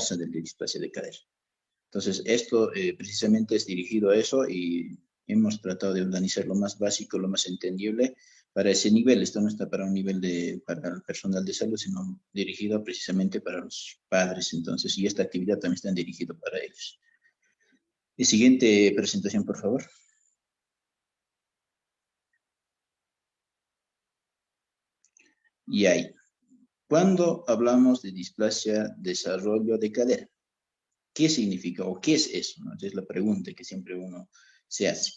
causa de la displasia de cadera. Entonces, esto precisamente es dirigido a eso y hemos tratado de organizar lo más básico, lo más entendible para ese nivel. Esto no está para un nivel para el personal de salud, sino dirigido precisamente para los padres. Entonces, y esta actividad también está dirigida para ellos. Y siguiente presentación, por favor. Y ahí. Cuando hablamos de displasia desarrollo de cadera, ¿qué significa o qué es eso? ¿No? Esa es la pregunta que siempre uno se hace.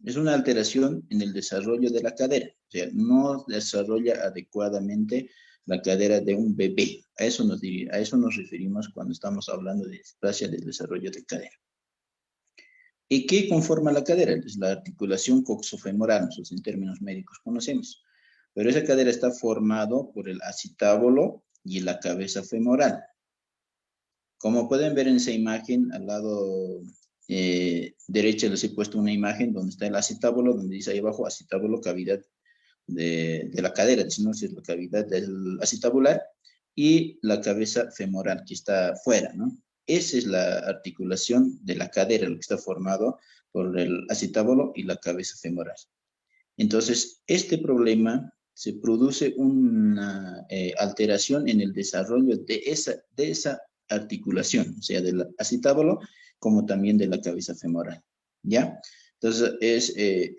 Es una alteración en el desarrollo de la cadera, o sea, no desarrolla adecuadamente la cadera de un bebé. A eso nos referimos cuando estamos hablando de displasia del desarrollo de cadera. ¿Y qué conforma la cadera? Es la articulación coxofemoral, nosotros en términos médicos conocemos. Pero esa cadera está formado por el acetábulo y la cabeza femoral. Como pueden ver en esa imagen, al lado derecho les he puesto una imagen donde está el acetábulo, donde dice ahí abajo acetábulo, cavidad de la cadera, es la cavidad del acetabular, y la cabeza femoral que está afuera, ¿no? Esa es la articulación de la cadera, lo que está formado por el acetábulo y la cabeza femoral. Entonces, este problema se produce una alteración en el desarrollo de esa articulación, o sea, del acetábulo como también de la cabeza femoral, ¿ya? Entonces,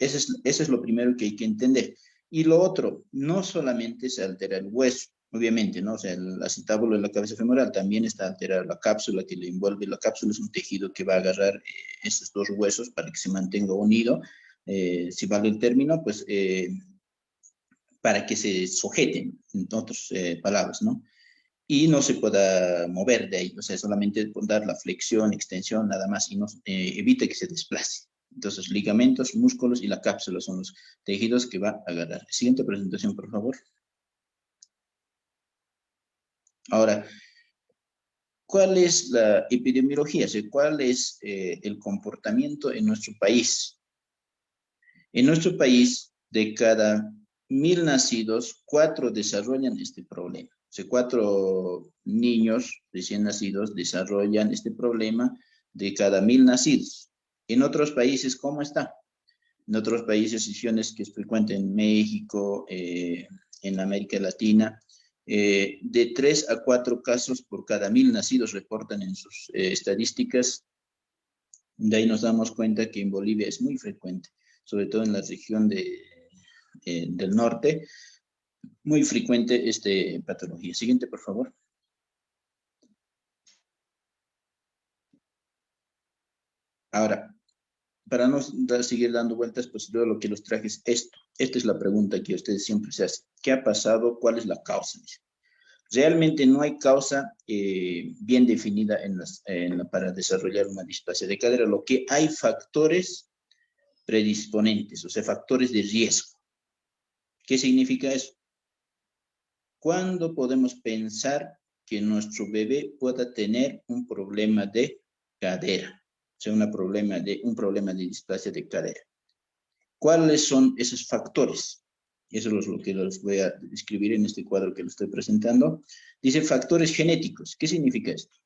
eso es lo primero que hay que entender. Y lo otro, no solamente se altera el hueso, obviamente, ¿no? O sea, el acetábulo de la cabeza femoral también está alterada la cápsula que le envuelve. La cápsula es un tejido que va a agarrar estos dos huesos para que se mantenga unido. Si vale el término, pues para que se sujeten, en otras palabras, ¿no? Y no se pueda mover de ahí, o sea, solamente dar la flexión, extensión, nada más, y no evite que se desplace. Entonces, ligamentos, músculos y la cápsula son los tejidos que va a agarrar. Siguiente presentación, por favor. Ahora, ¿cuál es la epidemiología? O sea, ¿cuál es el comportamiento en nuestro país? En nuestro país, de cada 1000 nacidos, 4 desarrollan este problema. O sea, 4 niños recién nacidos desarrollan este problema de cada 1000 nacidos. En otros países, ¿cómo está? En otros países, regiones que es frecuente en México, en América Latina, de 3 a 4 casos por cada 1000 nacidos reportan en sus estadísticas. De ahí nos damos cuenta que en Bolivia es muy frecuente, sobre todo en la región del norte, muy frecuente esta patología. Siguiente, por favor. Ahora, para no seguir dando vueltas, pues yo lo que los traje es esto. Esta es la pregunta que ustedes siempre se hacen. ¿Qué ha pasado? ¿Cuál es la causa? Realmente no hay causa bien definida para desarrollar una displasia de cadera. Lo que hay factores predisponentes, o sea, factores de riesgo. ¿Qué significa eso? ¿Cuándo podemos pensar que nuestro bebé pueda tener un problema de cadera? O sea, un problema de displasia de cadera. ¿Cuáles son esos factores? Eso es lo que les voy a describir en este cuadro que les estoy presentando. Dice factores genéticos. ¿Qué significa esto?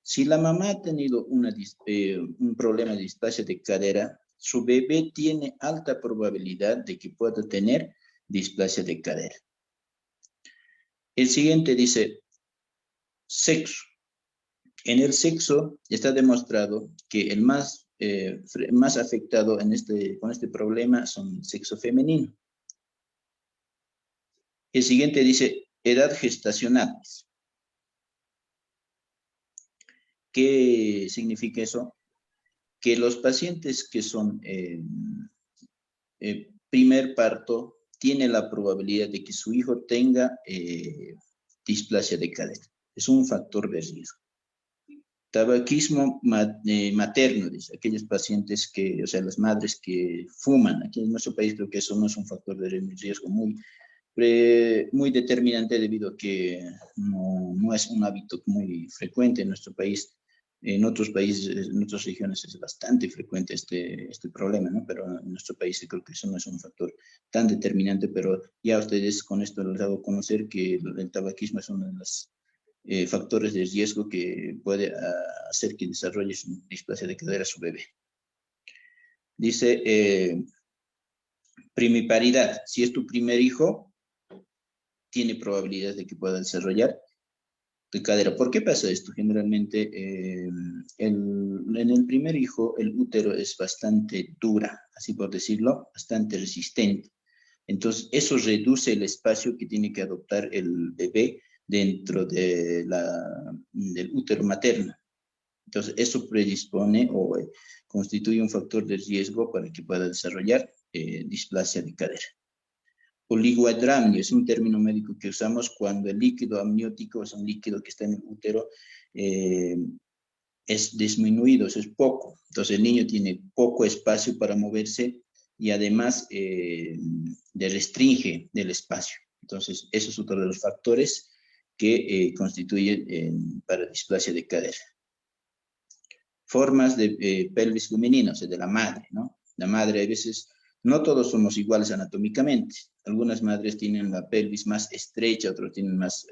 Si la mamá ha tenido un problema de displasia de cadera, su bebé tiene alta probabilidad de que pueda tener displasia de cadera. El siguiente dice sexo. En el sexo está demostrado que el más afectado con este problema son el sexo femenino. El siguiente dice edad gestacional. ¿Qué significa eso? Que los pacientes que son primer parto tienen la probabilidad de que su hijo tenga displasia de cadera. Es un factor de riesgo. Tabaquismo materno, dice, aquellos pacientes o sea, las madres que fuman. Aquí en nuestro país creo que eso no es un factor de riesgo muy determinante debido a que no es un hábito muy frecuente en nuestro país. En otros países, en otras regiones es bastante frecuente este problema, ¿no? Pero en nuestro país creo que eso no es un factor tan determinante, pero ya ustedes con esto les hago conocer que el tabaquismo es una de las factores de riesgo que puede hacer que desarrolle su displasia de cadera su bebé. Dice, primiparidad. Si es tu primer hijo, tiene probabilidades de que pueda desarrollar de cadera. ¿Por qué pasa esto? Generalmente, en el primer hijo, el útero es bastante dura, así por decirlo, bastante resistente. Entonces, eso reduce el espacio que tiene que adoptar el bebé dentro de del útero materno. Entonces, eso predispone o constituye un factor de riesgo para que pueda desarrollar displasia de cadera. Oligohidramnio es un término médico que usamos cuando el líquido amniótico es un líquido que está en el útero, es disminuido, eso es poco. Entonces el niño tiene poco espacio para moverse y además le restringe del espacio. Entonces eso es otro de los factores que constituyen para displasia de cadera. Formas de pelvis femenina, o sea, de la madre, ¿no? La madre a veces, no todos somos iguales anatómicamente. Algunas madres tienen la pelvis más estrecha, otros tienen más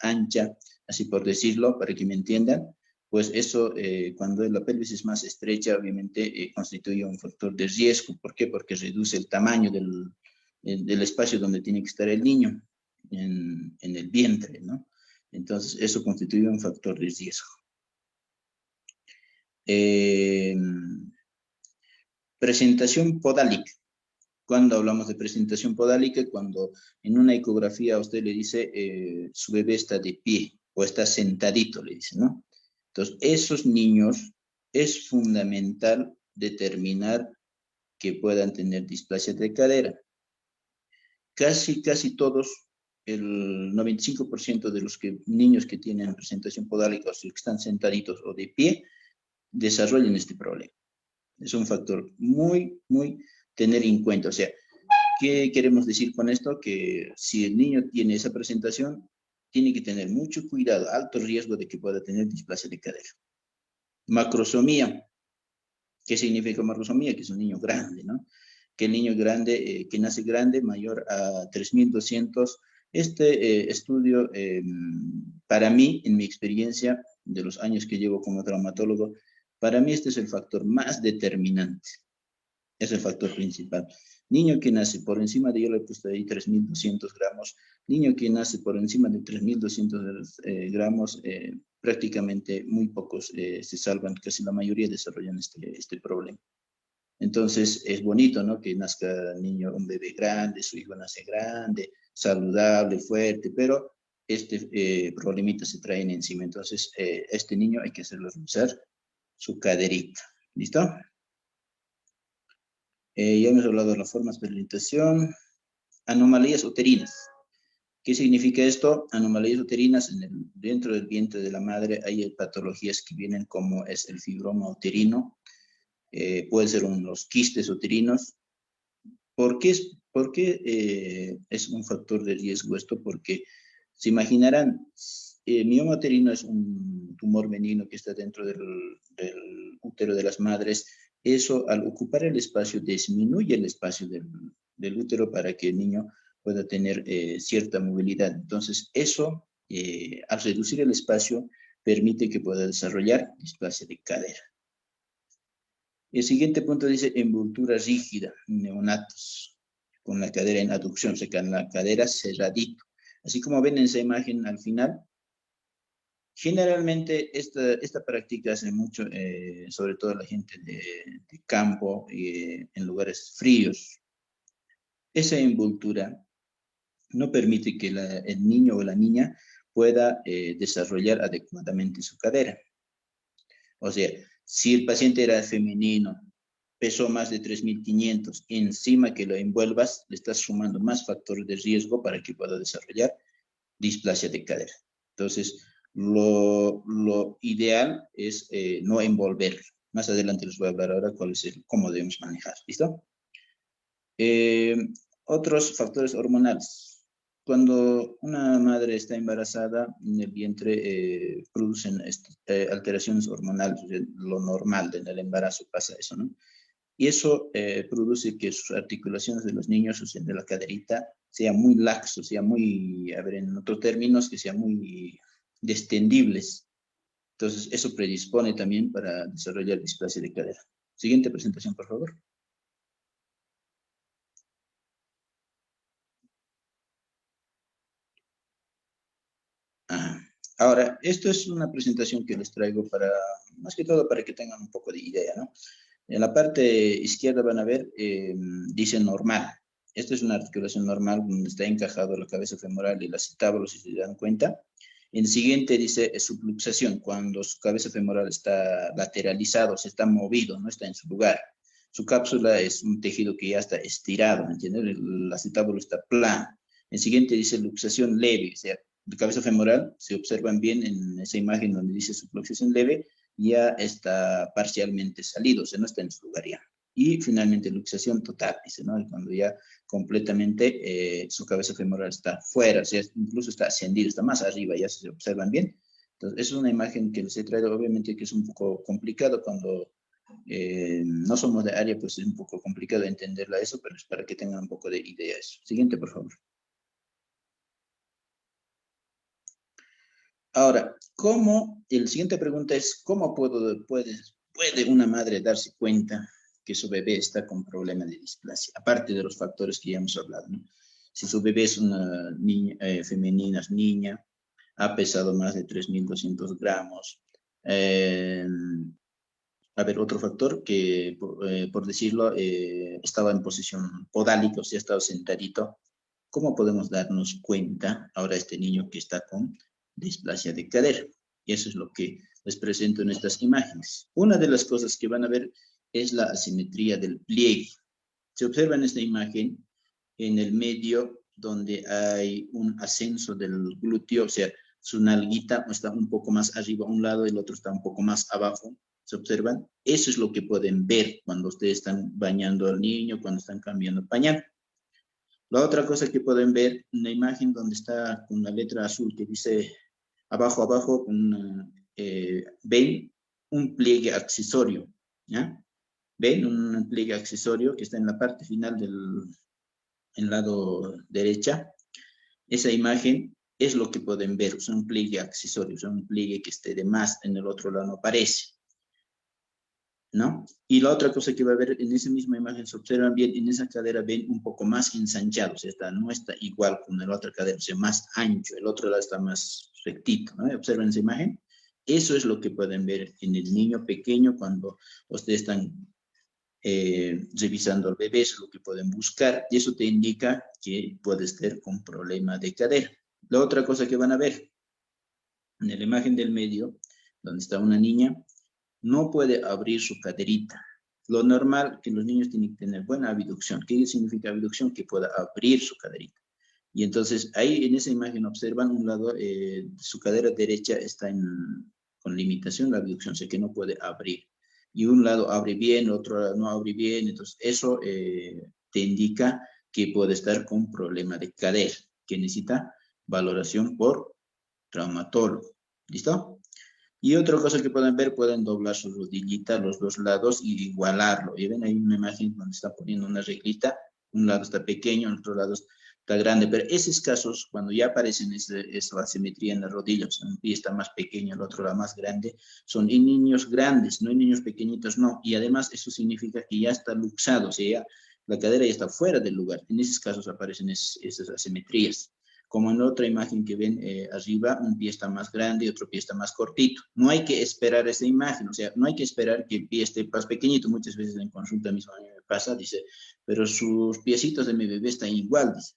ancha, así por decirlo, para que me entiendan. Pues eso, cuando la pelvis es más estrecha, obviamente constituye un factor de riesgo. ¿Por qué? Porque reduce el tamaño del espacio donde tiene que estar el niño, en el vientre, ¿no? Entonces, eso constituye un factor de riesgo. Presentación podálica. Cuando hablamos de presentación podálica, cuando en una ecografía a usted le dice su bebé está de pie o está sentadito, le dice, ¿no? Entonces, esos niños es fundamental determinar que puedan tener displasia de cadera. Casi todos, el 95% de los niños que tienen presentación podálica, o sea, que están sentaditos o de pie, desarrollan este problema. Es un factor muy tener en cuenta. O sea, ¿qué queremos decir con esto? Que si el niño tiene esa presentación, tiene que tener mucho cuidado, alto riesgo de que pueda tener displasia de cadera. Macrosomía. ¿Qué significa macrosomía? Que es un niño grande, ¿no? Que el niño grande, que nace grande, mayor a 3.200. Este estudio, para mí, en mi experiencia de los años que llevo como traumatólogo, para mí este es el factor más determinante. Es el factor principal. Niño que nace por encima de, yo le he puesto ahí 3.200 gramos, niño que nace por encima de 3.200 gramos, prácticamente muy pocos se salvan, casi la mayoría desarrollan este problema. Entonces es bonito, ¿no? Que nazca niño, un bebé grande, su hijo nace grande, saludable, fuerte, pero este problemita se traen encima. Entonces este niño hay que hacerlo revisar su caderita. ¿Listo? Ya hemos hablado de las formas de alimentación. Anomalías uterinas. ¿Qué significa esto? Anomalías uterinas, dentro del vientre de la madre hay patologías que vienen como es el fibroma uterino, puede ser los quistes uterinos. ¿Por qué es un factor de riesgo esto? Porque se imaginarán, mioma uterino es un tumor benigno que está dentro del útero de las madres. Eso, al ocupar el espacio, disminuye el espacio del útero para que el niño pueda tener cierta movilidad. Entonces, eso, al reducir el espacio, permite que pueda desarrollar displasia de cadera. El siguiente punto dice envoltura rígida, neonatos, con la cadera en aducción, o sea, con la cadera cerradito. Así como ven en esa imagen al final, generalmente esta práctica hace mucho, sobre todo la gente de campo y en lugares fríos. Esa envoltura no permite que el niño o la niña pueda desarrollar adecuadamente su cadera. O sea, si el paciente era femenino, pesó más de 3.500, encima que lo envuelvas, le estás sumando más factores de riesgo para que pueda desarrollar displasia de cadera. Entonces, lo ideal es no envolverlo. Más adelante les voy a hablar ahora cómo debemos manejar. ¿Listo? Otros factores hormonales. Cuando una madre está embarazada, en el vientre producen alteraciones hormonales, lo normal en el embarazo pasa eso, ¿no? Y eso produce que sus articulaciones de los niños, o sea, de la caderita, sea muy laxo, sea muy, a ver, en otros términos, que sea muy Destendibles. Entonces, eso predispone también para desarrollar displasia de cadera. Siguiente presentación, por favor. Ajá. Ahora, esto es una presentación que les traigo para, más que todo, para que tengan un poco de idea, ¿no? En la parte izquierda van a ver, dice normal. Esta es una articulación normal donde está encajado la cabeza femoral y el acetábulo, si se dan cuenta. En el siguiente dice subluxación, cuando su cabeza femoral está lateralizado, se está movido, no está en su lugar. Su cápsula es un tejido que ya está estirado, ¿me entiendes? El acetábulo está plano. En el siguiente dice luxación leve, o sea, la cabeza femoral, se observan bien en esa imagen donde dice subluxación leve, ya está parcialmente salido, o sea, no está en su lugar ya. Y finalmente luxación total, dice, ¿no? Cuando ya completamente su cabeza femoral está fuera, o sea, incluso está ascendido, está más arriba, ya se observan bien. Entonces, es una imagen que les he traído, obviamente que es un poco complicado cuando no somos de área, pues es un poco complicado entenderla eso, pero es para que tengan un poco de idea eso. Siguiente, por favor. Ahora, la siguiente pregunta es, ¿cómo puede una madre darse cuenta que su bebé está con problema de displasia? Aparte de los factores que ya hemos hablado, ¿no? Si su bebé es una niña, femenina, es niña, ha pesado más de 3.200 gramos. A ver, otro factor que, por decirlo, estaba en posición podálica, o sea, estaba sentadito. ¿Cómo podemos darnos cuenta ahora este niño que está con displasia de cadera? Y eso es lo que les presento en estas imágenes. Una de las cosas que van a ver es la asimetría del pliegue. Se observa en esta imagen en el medio donde hay un ascenso del glúteo, o sea, su nalguita está un poco más arriba a un lado, el otro está un poco más abajo. ¿Se observan? Eso es lo que pueden ver cuando ustedes están bañando al niño, cuando están cambiando el pañal. La otra cosa que pueden ver, una imagen donde está con la letra azul que dice abajo, abajo, ven un pliegue accesorio, ¿ya? Ven un pliegue accesorio que está en la parte final del lado derecha. Esa imagen es lo que pueden ver, es un pliegue accesorio, es un pliegue que esté de más, en el otro lado no aparece, ¿no? Y la otra cosa que va a ver en esa misma imagen, se observan bien, en esa cadera ven un poco más ensanchado, o sea, no está igual con la otra cadera, o sea, más ancho, el otro lado está más rectito, ¿no? Observen esa imagen. Eso es lo que pueden ver en el niño pequeño cuando ustedes están revisando al bebé, eso es lo que pueden buscar, y eso te indica que puede estar con problema de cadera. La otra cosa que van a ver en la imagen del medio, donde está una niña, no puede abrir su caderita. Lo normal que los niños tienen que tener buena abducción. ¿Qué significa abducción? Que pueda abrir su caderita. Y entonces ahí en esa imagen observan un lado, su cadera derecha está con limitación de abducción, o sea que no puede abrir. Y un lado abre bien, otro lado no abre bien. Entonces eso te indica que puede estar con problema de cadera, que necesita valoración por traumatólogo. ¿Listo? Y otra cosa que pueden ver, pueden doblar su rodillita a los dos lados y igualarlo. Y ven ahí una imagen donde está poniendo una reglita, un lado está pequeño, el otro lado está grande, pero esos casos, cuando ya aparecen esa asimetría en las rodillas, un pie está más pequeño, el otro lado más grande, son en niños grandes, no en niños pequeñitos, no. Y además eso significa que ya está luxado, o sea, la cadera ya está fuera del lugar. En esos casos aparecen esas asimetrías. Como en otra imagen que ven arriba, un pie está más grande y otro pie está más cortito. No hay que esperar esa imagen, o sea, no hay que esperar que el pie esté más pequeñito. Muchas veces en consulta misma a mí me pasa, dice, pero sus piecitos de mi bebé están igual, dice.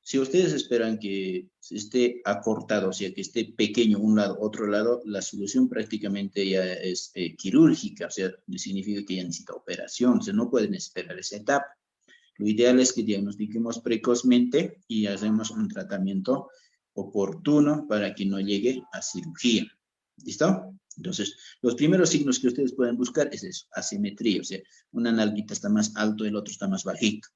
Si ustedes esperan que esté acortado, o sea, que esté pequeño un lado, otro lado, la solución prácticamente ya es quirúrgica, o sea, significa que ya necesita operación, o sea, no pueden esperar esa etapa. Lo ideal es que diagnostiquemos precozmente y hacemos un tratamiento oportuno para que no llegue a cirugía. ¿Listo? Entonces, los primeros signos que ustedes pueden buscar es eso, asimetría, o sea, una nalguita está más alto, el otro está más bajito.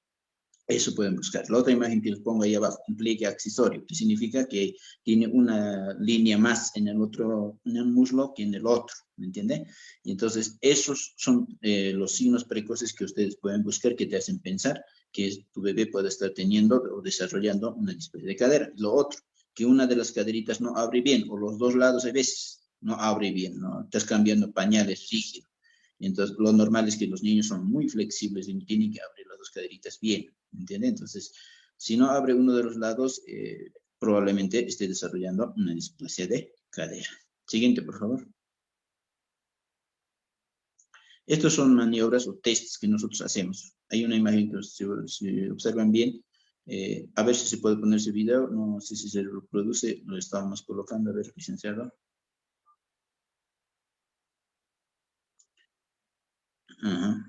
Eso pueden buscar. La otra imagen que les pongo ahí abajo, un pliegue accesorio, que significa que tiene una línea más en el otro, en el muslo que en el otro, ¿me entiende? Y entonces esos son los signos precoces que ustedes pueden buscar que te hacen pensar que tu bebé puede estar teniendo o desarrollando una displasia de cadera. Lo otro, que una de las caderitas no abre bien, o los dos lados a veces no abre bien, ¿no? Estás cambiando pañales rígidos. Entonces, lo normal es que los niños son muy flexibles y tienen que abrir las dos caderitas bien, ¿entiendes? Entonces, si no abre uno de los lados, probablemente esté desarrollando una displasia de cadera. Siguiente, por favor. Estos son maniobras o tests que nosotros hacemos. Hay una imagen que si observan bien, a ver si se puede poner ese video, no sé si se reproduce, lo estábamos colocando, a ver, licenciado. Ajá.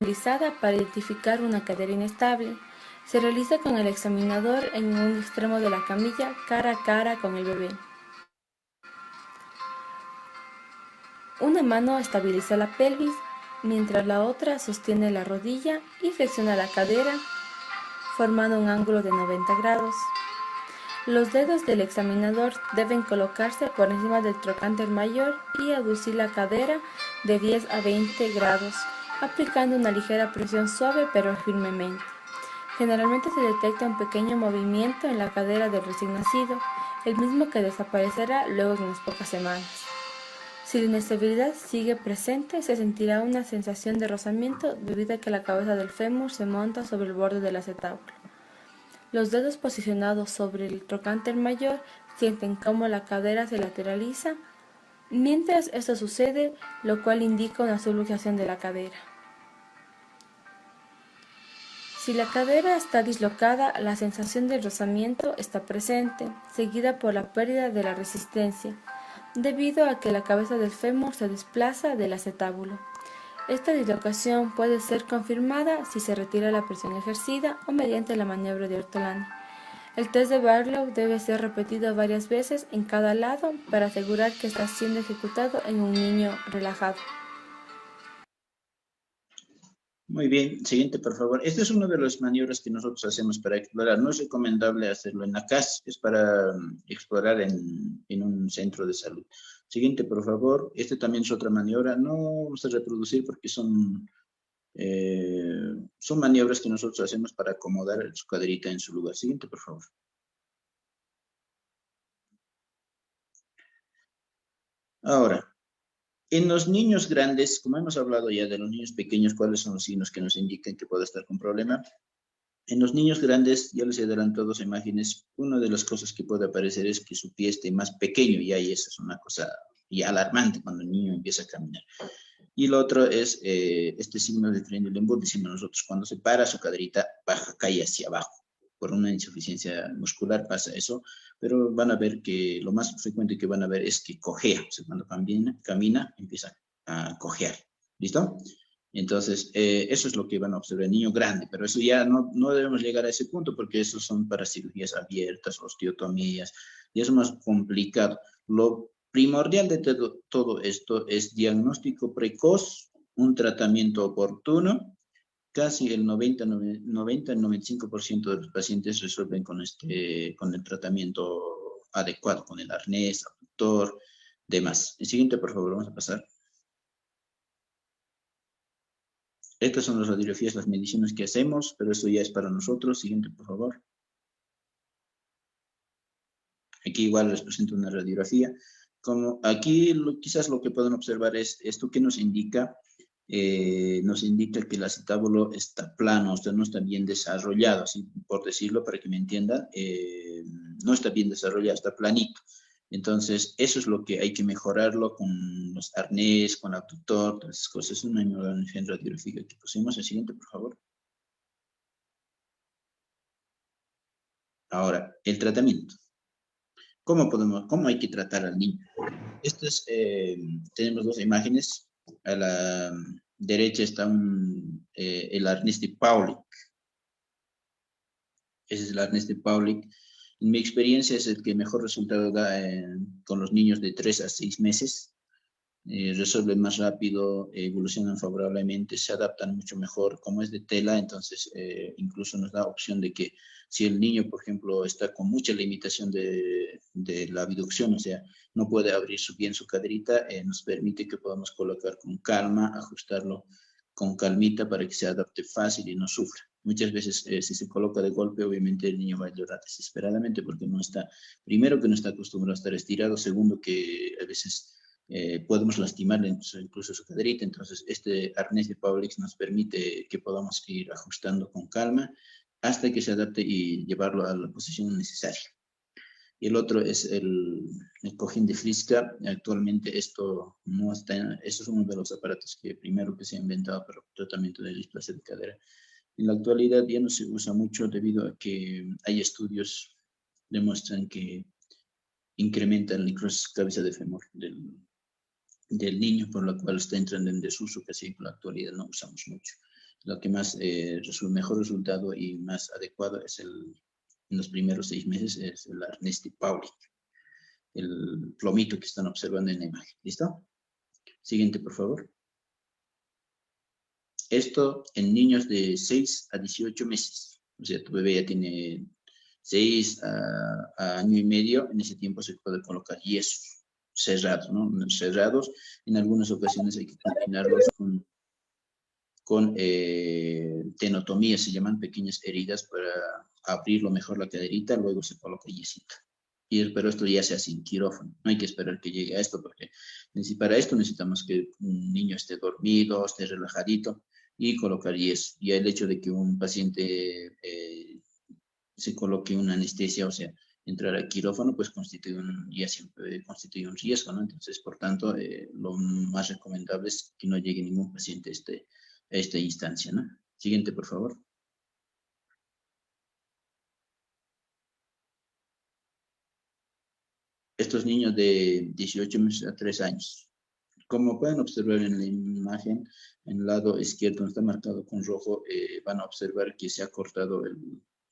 Utilizada para identificar una cadera inestable. Se realiza con el examinador en un extremo de la camilla, cara a cara con el bebé. Una mano estabiliza la pelvis, mientras la otra sostiene la rodilla y flexiona la cadera, formando un ángulo de 90 grados. Los dedos del examinador deben colocarse por encima del trocánter mayor y aducir la cadera de 10 a 20 grados, aplicando una ligera presión suave pero firmemente. Generalmente se detecta un pequeño movimiento en la cadera del recién nacido, el mismo que desaparecerá luego de unas pocas semanas. Si la inestabilidad sigue presente, se sentirá una sensación de rozamiento debido a que la cabeza del fémur se monta sobre el borde del acetábulo. Los dedos posicionados sobre el trocánter mayor sienten cómo la cadera se lateraliza mientras esto sucede, lo cual indica una subluxación de la cadera. Si la cadera está dislocada, la sensación de rozamiento está presente, seguida por la pérdida de la resistencia, debido a que la cabeza del fémur se desplaza del acetábulo. Esta dislocación puede ser confirmada si se retira la presión ejercida o mediante la maniobra de Ortolani. El test de Barlow debe ser repetido varias veces en cada lado para asegurar que está siendo ejecutado en un niño relajado. Muy bien, siguiente, por favor. Esta es una de las maniobras que nosotros hacemos para explorar. No es recomendable hacerlo en la casa, es para explorar en un centro de salud. Siguiente, por favor. Esta también es otra maniobra. No vamos a reproducir porque son maniobras que nosotros hacemos para acomodar su caderita en su lugar. Siguiente, por favor. Ahora, en los niños grandes, como hemos hablado ya de los niños pequeños, ¿cuáles son los signos que nos indican que puede estar con problema? En los niños grandes, ya les he adelantado dos imágenes, una de las cosas que puede aparecer es que su pie esté más pequeño, y ahí esa es una cosa ya alarmante cuando el niño empieza a caminar. Y lo otro es este signo de Trendelenburg, decimos nosotros, cuando se para su caderita, baja, cae hacia abajo. Por una insuficiencia muscular pasa eso, pero van a ver que lo más frecuente que van a ver es que cojea, o sea, cuando camina empieza a cojear. ¿Listo? Entonces, eso es lo que van a observar el niño grande, pero eso ya no debemos llegar a ese punto porque esos son para cirugías abiertas, osteotomías, y es más complicado. Lo primordial de todo esto es diagnóstico precoz, un tratamiento oportuno. Casi el 95% de los pacientes resuelven con el tratamiento adecuado, con el arnés, abductor, demás. El siguiente, por favor, vamos a pasar. Estas son las radiografías, las mediciones que hacemos, pero eso ya es para nosotros. Siguiente, por favor. Aquí igual les presento una radiografía. Como aquí quizás lo que pueden observar es esto que nos indica que el acetábulo está plano, o sea, no está bien desarrollado, así por decirlo para que me entiendan, no está bien desarrollado, está planito. Entonces, eso es lo que hay que mejorarlo con los arnés, con abductor, todas esas cosas. Es una imagen radiográfica que pusimos. El siguiente, por favor. Ahora, el tratamiento. ¿Cómo hay que tratar al niño? Tenemos dos imágenes. A la derecha está el arnés de Paulik. Ese es el arnés de Paulik. En mi experiencia es el que mejor resultado da con los niños de 3 a 6 meses. Resuelven más rápido, evolucionan favorablemente, se adaptan mucho mejor. Como es de tela, entonces incluso nos da opción de que si el niño, por ejemplo, está con mucha limitación de la abducción, o sea, no puede abrir bien su caderita, nos permite que podamos colocar con calma, ajustarlo con calmita para que se adapte fácil y no sufra. Muchas veces, si se coloca de golpe, obviamente el niño va a llorar desesperadamente porque no está, primero que no está acostumbrado a estar estirado, segundo que a veces podemos lastimarle incluso su caderita. Entonces, este arnés de Pauliks nos permite que podamos ir ajustando con calma hasta que se adapte y llevarlo a la posición necesaria. Y el otro es el cojín de Friska. Actualmente esto no está, esto es uno de los aparatos que primero que se ha inventado para el tratamiento de displasia de cadera. En la actualidad ya no se usa mucho debido a que hay estudios que demuestran que incrementa el necrosis cabeza de fémur del niño, por lo cual está entrando en desuso, que así en la actualidad no usamos mucho. Lo que más, mejor resultado y más adecuado es en los primeros 6 meses, es el arnés de Paulik, el plomito que están observando en la imagen. ¿Listo? Siguiente, por favor. Esto en niños de 6 a 18 meses. O sea, tu bebé ya tiene 6 a año y medio. En ese tiempo se puede colocar yesos cerrados, ¿no? Cerrados. En algunas ocasiones hay que combinarlos con tenotomías, se llaman pequeñas heridas para abrirlo mejor la caderita, luego se coloca yesito. Pero esto ya se hace en quirófano, no hay que esperar que llegue a esto, porque para esto necesitamos que un niño esté dormido, esté relajadito y colocar yeso. Y el hecho de que un paciente se coloque una anestesia, o sea, entrar al quirófano, pues ya siempre constituye un riesgo, ¿no? Entonces, por tanto, lo más recomendable es que no llegue ningún paciente a esta instancia, ¿no? Siguiente, por favor. Estos niños de 18 meses a 3 años. Como pueden observar en la imagen, en el lado izquierdo, donde está marcado con rojo, van a observar que se ha cortado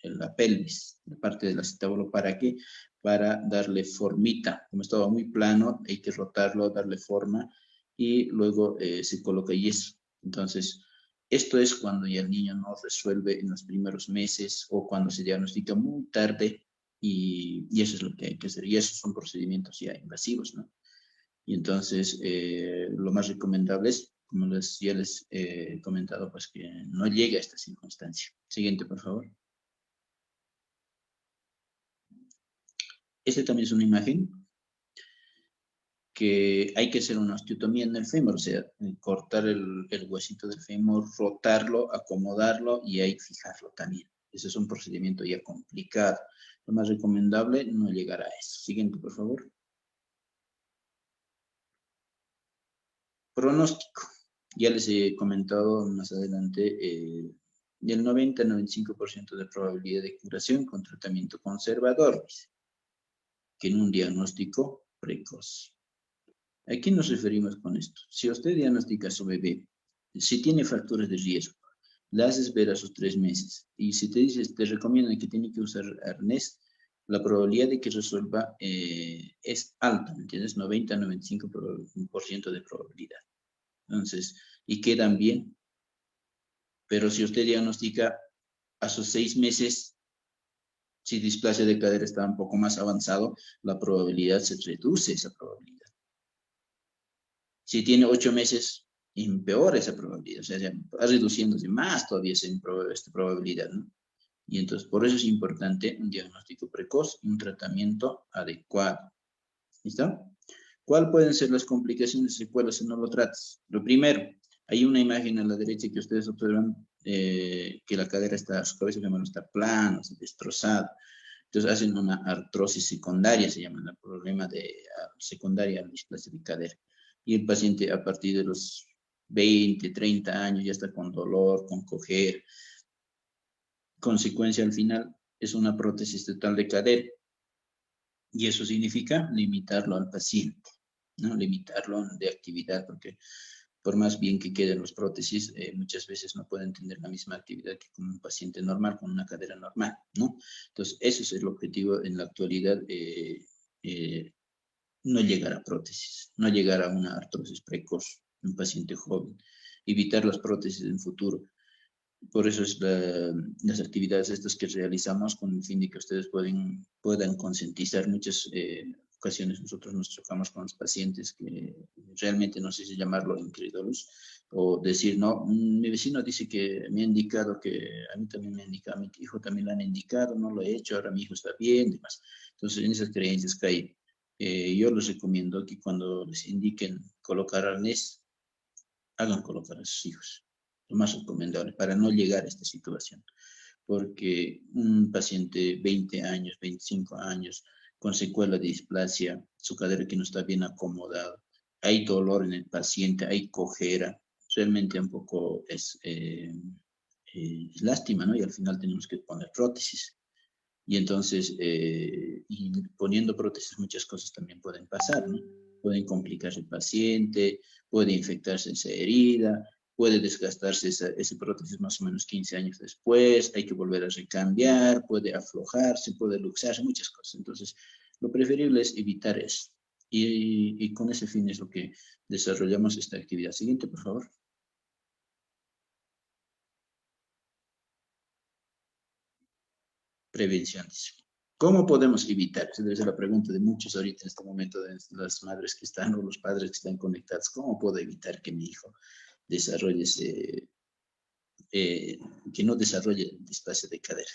la pelvis, la parte del acetábulo. ¿Para qué? Para darle formita. Como estaba muy plano, hay que rotarlo, darle forma y luego se coloca yeso. Entonces, esto es cuando ya el niño no resuelve en los primeros meses o cuando se diagnostica muy tarde y eso es lo que hay que hacer. Y esos son procedimientos ya invasivos, ¿no? Y entonces, lo más recomendable es, como ya les he comentado, pues que no llegue a esta circunstancia. Siguiente, por favor. Esta también es una imagen que hay que hacer una osteotomía en el fémur, o sea, cortar el huesito del fémur, rotarlo, acomodarlo y ahí fijarlo también. Ese es un procedimiento ya complicado. Lo más recomendable, no llegar a eso. Siguiente, por favor. Pronóstico. Ya les he comentado más adelante, del 90-95% de probabilidad de curación con tratamiento conservador, que en un diagnóstico precoz. ¿A qué nos referimos con esto? Si usted diagnostica a su bebé, si tiene factores de riesgo, le haces ver a sus 3 meses, y si te recomiendan que tiene que usar arnés, la probabilidad de que resuelva es alta, ¿me entiendes? 90-95% de probabilidad. Entonces, y quedan bien. Pero si usted diagnostica a sus 6 meses, si displasia de cadera está un poco más avanzado, la probabilidad se reduce, esa probabilidad. Si tiene 8 meses, empeora esa probabilidad, o sea, va reduciéndose más todavía esta probabilidad, ¿no? Y entonces, por eso es importante un diagnóstico precoz y un tratamiento adecuado. ¿Listo? ¿Cuáles pueden ser las complicaciones y secuelas si no lo tratas? Lo primero, hay una imagen a la derecha que ustedes observan que la cadera está, su cabeza femoral está plana, destrozada. Entonces hacen una artrosis secundaria, se llama el problema de secundaria a la displasia de cadera. Y el paciente a partir de los 20, 30 años ya está con dolor, con cojer. Consecuencia al final es una prótesis total de cadera. Y eso significa limitarlo al paciente, ¿no? Limitarlo de actividad, porque por más bien que queden los prótesis, muchas veces no pueden tener la misma actividad que con un paciente normal, con una cadera normal, ¿no? Entonces, ese es el objetivo en la actualidad, no llegar a prótesis, no llegar a una artrosis precoz en un paciente joven, evitar las prótesis en futuro. Por eso es las actividades estas que realizamos con el fin de que ustedes puedan concientizar. Muchas ocasiones nosotros nos chocamos con los pacientes que realmente no sé si llamarlo incrédulos, o decir, no, mi vecino dice que me ha indicado que a mí también me ha indicado, a mi hijo también lo han indicado, no lo he hecho, ahora mi hijo está bien, demás. Entonces, en esas creencias caí. Yo les recomiendo que cuando les indiquen colocar arnés, hagan colocar a sus hijos. Lo más recomendable para no llegar a esta situación. Porque un paciente 20 años, 25 años, con secuela de displasia, su cadera que no está bien acomodado, hay dolor en el paciente, hay cojera, realmente un poco es lástima, ¿no? Y al final tenemos que poner prótesis. Y entonces, y poniendo prótesis, muchas cosas también pueden pasar, ¿no? Pueden complicarse el paciente, puede infectarse esa herida, puede desgastarse ese prótesis más o menos 15 años después, hay que volver a recambiar, puede aflojarse, puede luxarse, muchas cosas. Entonces, lo preferible es evitar eso. Y con ese fin es lo que desarrollamos esta actividad. Siguiente, por favor. Prevenciones. ¿Cómo podemos evitar? Esa debe ser la pregunta de muchos ahorita en este momento, de las madres que están o los padres que están conectados. ¿Cómo puedo evitar que mi hijo desarrolle que no desarrolle displasia de cadera?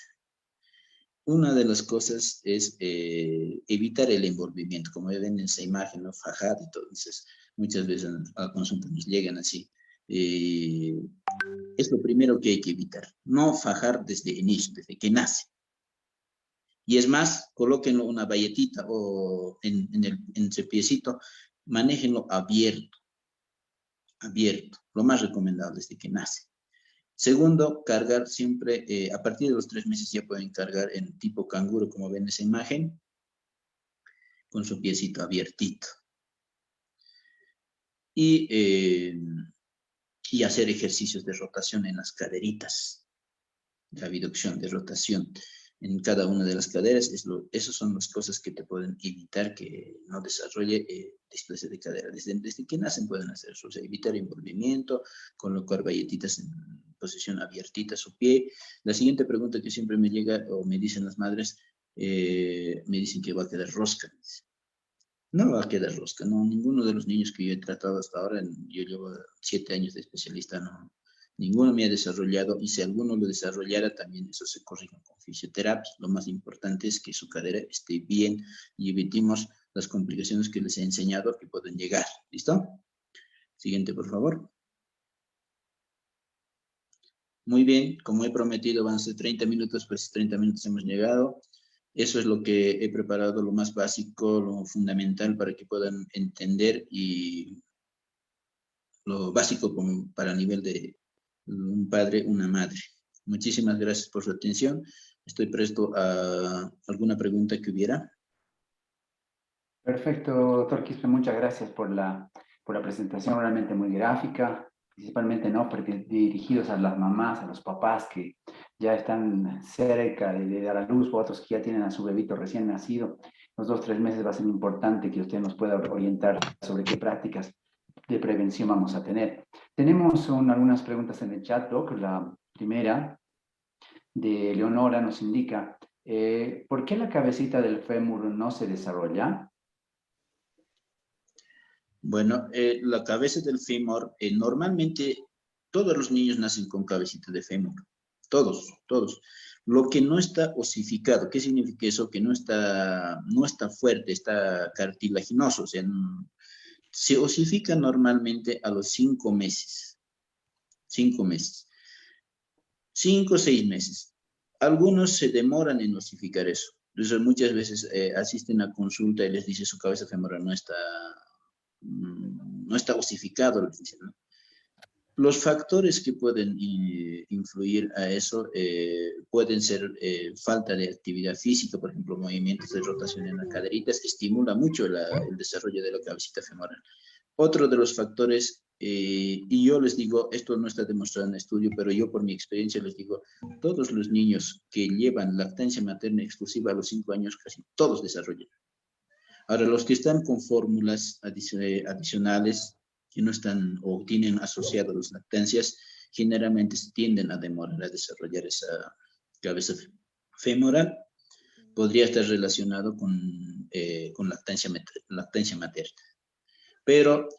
Una de las cosas es evitar el envolvimiento, como ven en esa imagen, ¿no? Fajada y todo. Entonces, muchas veces a la consulta nos llegan así. Es lo primero que hay que evitar. No fajar desde inicio, desde que nace. Y es más, colóquenlo una valletita o en su piecito, manéjenlo abierto, abierto. Lo más recomendable es de que nace. Segundo, cargar siempre, a partir de los 3 meses ya pueden cargar en tipo canguro, como ven en esa imagen, con su piecito abiertito. Y hacer ejercicios de rotación en las caderitas, de abducción, de rotación en cada una de las caderas. Esas son las cosas que te pueden evitar que no desarrolle displasia de cadera. Desde que nacen pueden hacer eso, o sea, evitar envolvimiento, colocar valletitas en posición abiertita su pie. La siguiente pregunta que siempre me llega o me dicen las madres, me dicen que va a quedar rosca. No va a quedar rosca, no. Ninguno de los niños que yo he tratado hasta ahora, yo llevo 7 años de especialista, no. Ninguno me ha desarrollado, y si alguno lo desarrollara, también eso se corrige con fisioterapia. Lo más importante es que su cadera esté bien y evitemos las complicaciones que les he enseñado que pueden llegar. ¿Listo? Siguiente, por favor. Muy bien, como he prometido, van a ser 30 minutos, pues 30 minutos hemos llegado. Eso es lo que he preparado, lo más básico, lo fundamental para que puedan entender, y lo básico como para nivel de un padre, una madre. Muchísimas gracias por su atención. Estoy presto a alguna pregunta que hubiera. Perfecto, doctor Quispe, muchas gracias por la presentación realmente muy gráfica, principalmente, ¿no?, porque dirigidos a las mamás, a los papás que ya están cerca de dar a luz, o otros que ya tienen a su bebito recién nacido. Los 2-3 meses va a ser importante que usted nos pueda orientar sobre qué prácticas de prevención vamos a tener. Tenemos algunas preguntas en el chat, doc. La primera de Leonora nos indica, ¿por qué la cabecita del fémur no se desarrolla? Bueno, la cabeza del fémur, normalmente todos los niños nacen con cabecita de fémur. Todos, todos. Lo que no está osificado, ¿qué significa eso? Que no está fuerte, está cartilaginoso. O sea, se osifica normalmente a los 5 meses. 5 meses. 5 o 6 meses. Algunos se demoran en osificar eso. Entonces, muchas veces asisten a consulta y les dice su cabeza femoral no está osificado, les dicen, ¿no? Los factores que pueden influir a eso pueden ser falta de actividad física, por ejemplo, movimientos de rotación en las caderitas, estimula mucho el desarrollo de la cabecita femoral. Otro de los factores, y yo les digo, esto no está demostrado en estudio, pero yo por mi experiencia les digo, todos los niños que llevan lactancia materna exclusiva a los 5 años, casi todos desarrollan. Ahora, los que están con fórmulas adicionales, que no están o tienen asociadas las lactancias, generalmente tienden a demorar a desarrollar esa cabeza femoral. Podría estar relacionado con lactancia materna. pero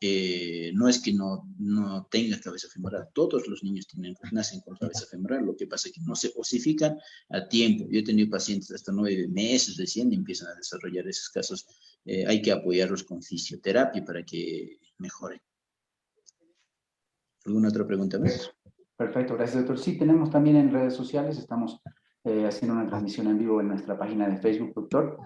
no es que no tenga cabeza femoral. Todos los niños nacen con cabeza femoral, lo que pasa es que no se osifican a tiempo. Yo he tenido pacientes hasta 9 meses recién y empiezan a desarrollar esos casos. Hay que apoyarlos con fisioterapia para que mejoren. ¿Alguna otra pregunta más? Perfecto, gracias, doctor. Sí, tenemos también en redes sociales, estamos haciendo una transmisión en vivo en nuestra página de Facebook, doctor.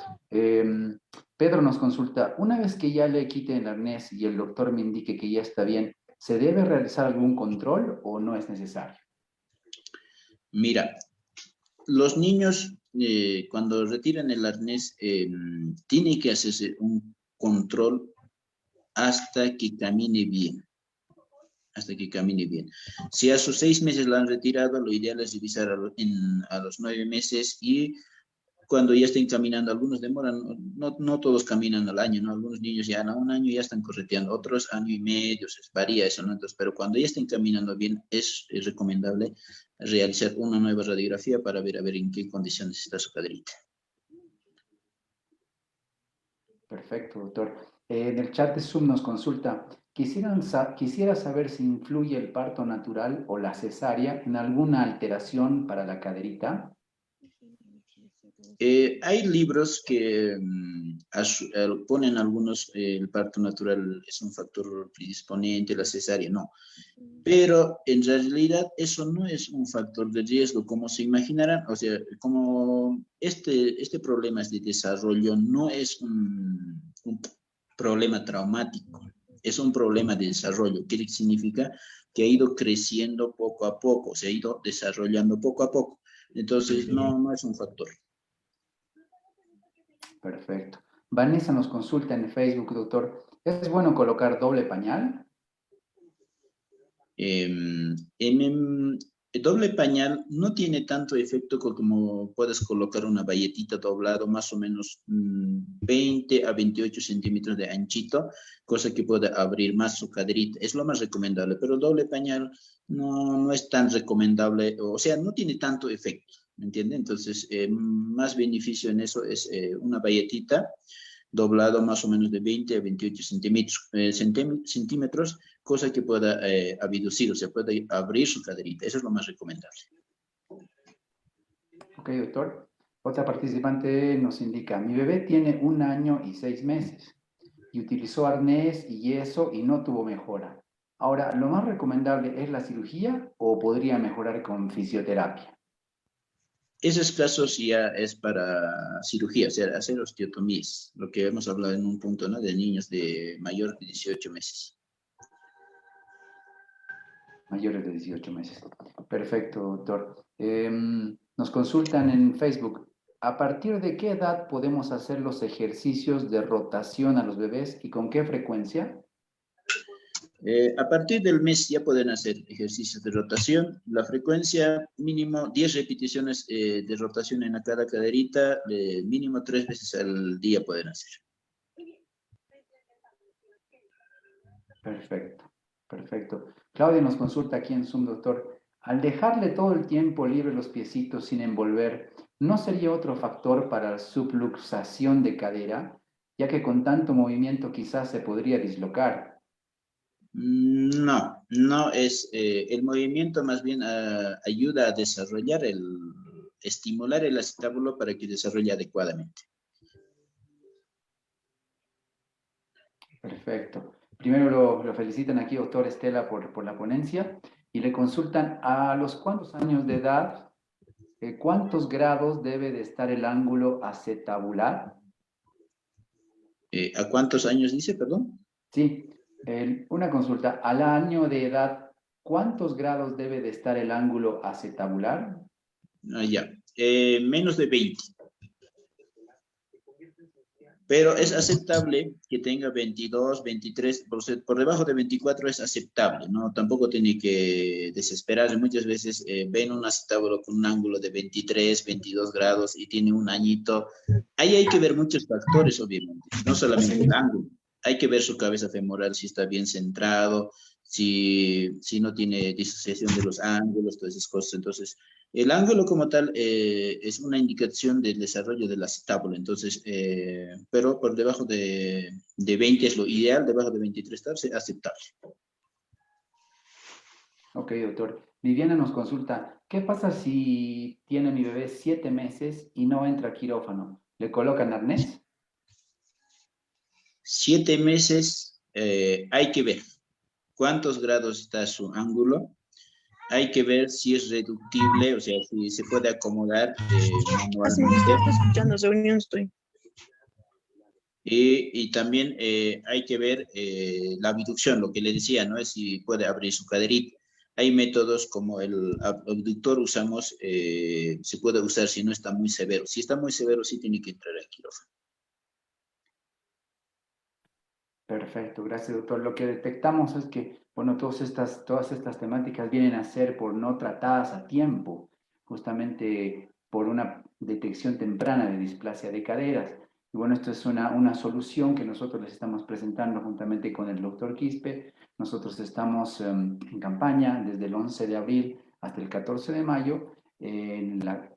Pedro nos consulta, una vez que ya le quiten el arnés y el doctor me indique que ya está bien, ¿se debe realizar algún control o no es necesario? Mira, los niños cuando retiran el arnés tiene que hacerse un control hasta que camine bien. Hasta que camine bien. Si a sus 6 meses la han retirado, lo ideal es revisar a los 9 meses y cuando ya estén caminando, algunos demoran, no todos caminan al año, ¿no? Algunos niños ya a un año ya están correteando, otros año y medio, varía eso, ¿no? Entonces, pero cuando ya estén caminando bien, es recomendable realizar una nueva radiografía para ver, a ver en qué condiciones está su caderita. Perfecto, doctor. En el chat de Zoom nos consulta, quisiera saber si influye el parto natural o la cesárea en alguna alteración para la caderita. Hay libros que ponen algunos, el parto natural es un factor predisponente, la cesárea no. Pero en realidad eso no es un factor de riesgo, como se imaginarán. O sea, como este problema de desarrollo no es un problema traumático, es un problema de desarrollo, que significa que ha ido creciendo poco a poco, se ha ido desarrollando poco a poco. Entonces, no es un factor. Perfecto. Vanessa nos consulta en Facebook, doctor, ¿es bueno colocar doble pañal? El doble pañal no tiene tanto efecto como puedes colocar una bayetita doblado más o menos 20 a 28 centímetros de anchito, cosa que pueda abrir más su caderita. Es lo más recomendable, pero el doble pañal no es tan recomendable, o sea, no tiene tanto efecto, ¿me entiende? Entonces, más beneficio en eso es una bayetita doblado más o menos de 20 a 28 centímetros, cosa que pueda abducir, o sea, puede abrir su caderita. Eso es lo más recomendable. Ok, doctor. Otra participante nos indica, mi bebé tiene 1 año y 6 meses y utilizó arnés y yeso y no tuvo mejora. Ahora, ¿lo más recomendable es la cirugía o podría mejorar con fisioterapia? Esos casos ya es para cirugía, o sea, hacer osteotomías, lo que hemos hablado en un punto, ¿no? De niños de mayor de 18 meses. Mayores de 18 meses. Perfecto, doctor. Nos consultan en Facebook. ¿A partir de qué edad podemos hacer los ejercicios de rotación a los bebés y con qué frecuencia? A partir del mes ya pueden hacer ejercicios de rotación. La frecuencia mínimo 10 repeticiones de rotación en cada caderita, mínimo 3 veces al día pueden hacer. Perfecto, perfecto. Claudia nos consulta aquí en Zoom, doctor. Al dejarle todo el tiempo libre los piecitos sin envolver, ¿no sería otro factor para la subluxación de cadera, ya que con tanto movimiento quizás se podría dislocar? No es, el movimiento más bien ayuda a desarrollar estimular el acetábulo para que desarrolle adecuadamente. Perfecto. Primero lo felicitan aquí, doctor Estela, por la ponencia y le consultan a los cuántos años de edad, cuántos grados debe de estar el ángulo acetabular. ¿A cuántos años dice, perdón? Sí, una consulta. Al año de edad, ¿cuántos grados debe de estar el ángulo acetabular? Ya, menos de 20. Pero es aceptable que tenga 22, 23, por debajo de 24 es aceptable, ¿no? Tampoco tiene que desesperarse. Muchas veces ven un acetábulo con un ángulo de 23, 22 grados y tiene un añito. Ahí hay que ver muchos factores, obviamente, no solamente el ángulo. hay que ver su cabeza femoral, si está bien centrado, si no tiene disociación de los ángulos, todas esas cosas. Entonces, el ángulo como tal es una indicación del desarrollo del acetábulo. Entonces, pero por debajo de 20 es lo ideal, debajo de 23 está aceptable. Ok, doctor. Viviana nos consulta, ¿qué pasa si tiene mi bebé 7 meses y no entra a quirófano? ¿Le colocan arnés? 7 meses, hay que ver cuántos grados está su ángulo. Hay que ver si es reductible, o sea, si se puede acomodar Así me manualmente. estoy escuchando, reunión estoy. Y también hay que ver la abducción, lo que le decía, ¿no? Es si puede abrir su caderita. Hay métodos como el abductor usamos, se puede usar si no está muy severo. Si está muy severo, sí tiene que entrar al quirófano. Perfecto, gracias, doctor. Lo que detectamos es que, bueno, todas estas temáticas vienen a ser por no tratadas a tiempo, justamente por una detección temprana de displasia de caderas. Y bueno, esto es una solución que nosotros les estamos presentando juntamente con el doctor Quispe. Nosotros estamos en campaña desde el 11 de abril hasta el 14 de mayo,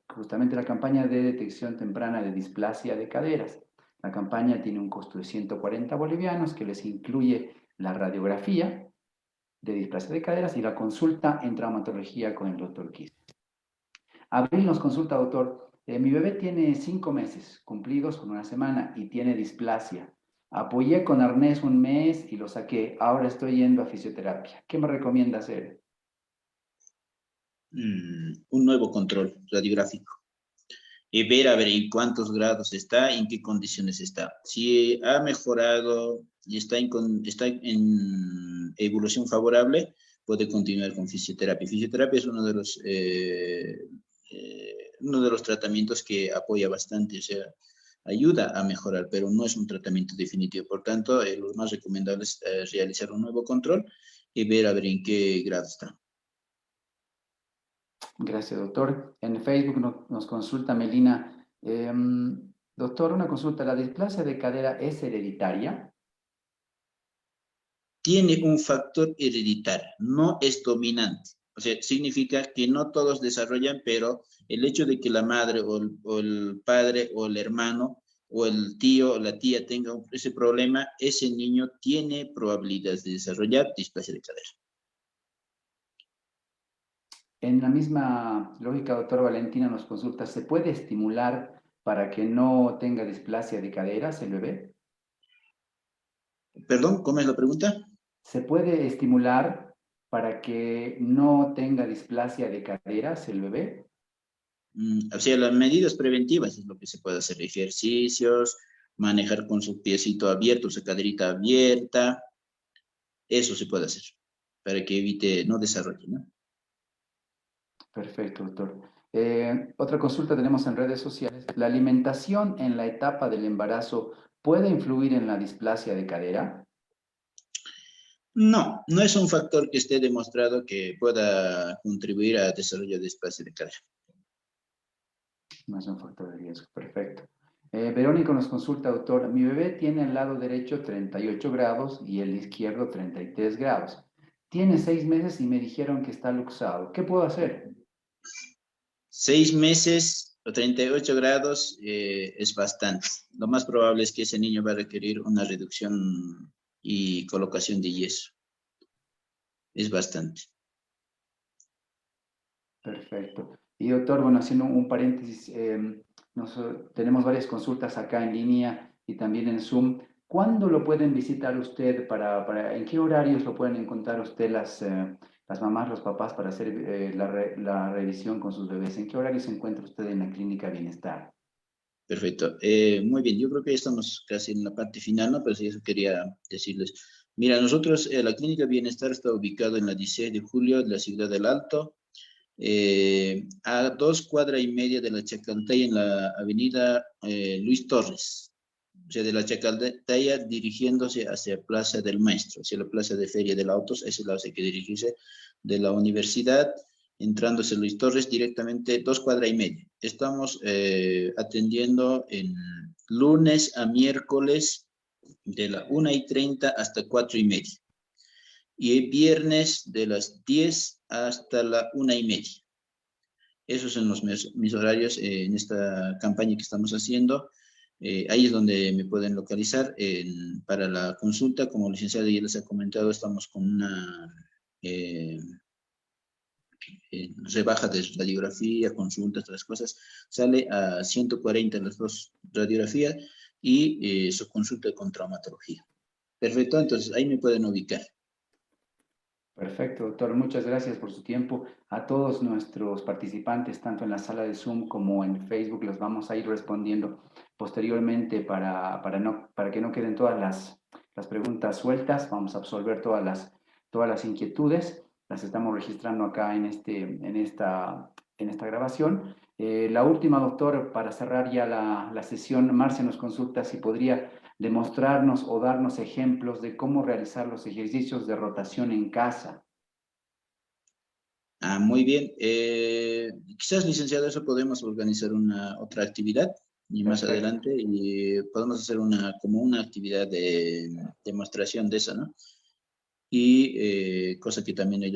justamente la campaña de detección temprana de displasia de caderas. La campaña tiene un costo de 140 bolivianos que les incluye la radiografía de displasia de caderas y la consulta en traumatología con el doctor Kiss. Abril nos consulta, doctor, mi bebé tiene 5 meses cumplidos con una semana y tiene displasia. Apoyé con arnés un mes y lo saqué. Ahora estoy yendo a fisioterapia. ¿Qué me recomienda hacer? Un nuevo control radiográfico. Y ver a ver en cuántos grados está, en qué condiciones está. Si ha mejorado y está en evolución favorable, puede continuar con fisioterapia. Fisioterapia es uno de los tratamientos que apoya bastante, o sea, ayuda a mejorar, pero no es un tratamiento definitivo. Por tanto, lo más recomendable es realizar un nuevo control y ver a ver en qué grado está. Gracias, doctor. En Facebook nos consulta Melina. Doctor, una consulta. ¿La displasia de cadera es hereditaria? Tiene un factor hereditario, no es dominante. O sea, significa que no todos desarrollan, pero el hecho de que la madre o el padre o el hermano o el tío o la tía tenga ese problema, ese niño tiene probabilidades de desarrollar displasia de cadera. En la misma lógica, doctor Valentina nos consulta, ¿se puede estimular para que no tenga displasia de caderas el bebé? Perdón, ¿cómo es la pregunta? ¿Se puede estimular para que no tenga displasia de caderas el bebé? O sea, las medidas preventivas es lo que se puede hacer, ejercicios, manejar con su piecito abierto, su caderita abierta, eso se puede hacer para que evite, no desarrolle, ¿no? Perfecto, doctor. Otra consulta tenemos en redes sociales. ¿La alimentación en la etapa del embarazo puede influir en la displasia de cadera? No, no es un factor que esté demostrado que pueda contribuir a desarrollo de displasia de cadera. No es un factor de riesgo. Perfecto. Verónica nos consulta, doctor. Mi bebé tiene el lado derecho 38 grados y el izquierdo 33 grados. Tiene 6 meses y me dijeron que está luxado. ¿Qué puedo hacer? 6 meses o 38 grados es bastante. Lo más probable es que ese niño va a requerir una reducción y colocación de yeso. Es bastante. Perfecto. Y doctor, bueno, haciendo un paréntesis, tenemos varias consultas acá en línea y también en Zoom. ¿Cuándo lo pueden visitar usted en qué horarios lo pueden encontrar usted las mamás, los papás para hacer la revisión con sus bebés? ¿En qué horario se encuentra usted en la clínica Bienestar? Perfecto. Muy bien, yo creo que ya estamos casi en la parte final, ¿no? Pero sí, eso quería decirles. Mira, nosotros, la Clínica Bienestar está ubicada en la 16 de julio de la ciudad del Alto, a 2 cuadras y media de la Chacaltaya en la avenida Luis Torres. O sea, de la Chacaltaya dirigiéndose hacia Plaza del Maestro, hacia la Plaza de Feria del Autos, ese lado hay que dirigirse de la universidad, entrándose Luis Torres directamente 2 cuadras y media. Estamos atendiendo en lunes a miércoles de la 1:30 hasta 4:30. Y viernes de las 10 hasta la 1:30. Esos son mis horarios en esta campaña que estamos haciendo. Ahí es donde me pueden localizar para la consulta. Como licenciada ya les ha comentado, estamos con una rebaja de radiografía, consultas, todas las cosas. Sale a 140 las dos radiografías y su consulta con traumatología. Perfecto, entonces ahí me pueden ubicar. Perfecto, doctor. Muchas gracias por su tiempo. A todos nuestros participantes, tanto en la sala de Zoom como en Facebook, los vamos a ir respondiendo posteriormente para que no queden todas las preguntas sueltas. Vamos a absolver todas las inquietudes. Las estamos registrando acá en esta grabación. La última, doctor, para cerrar ya la sesión, Marcia nos consulta si podría demostrarnos o darnos ejemplos de cómo realizar los ejercicios de rotación en casa. Muy bien. Quizás, licenciado, eso podemos organizar otra actividad y más Perfecto. adelante y podemos hacer como una actividad de demostración de eso, ¿no? Y cosa que también ellos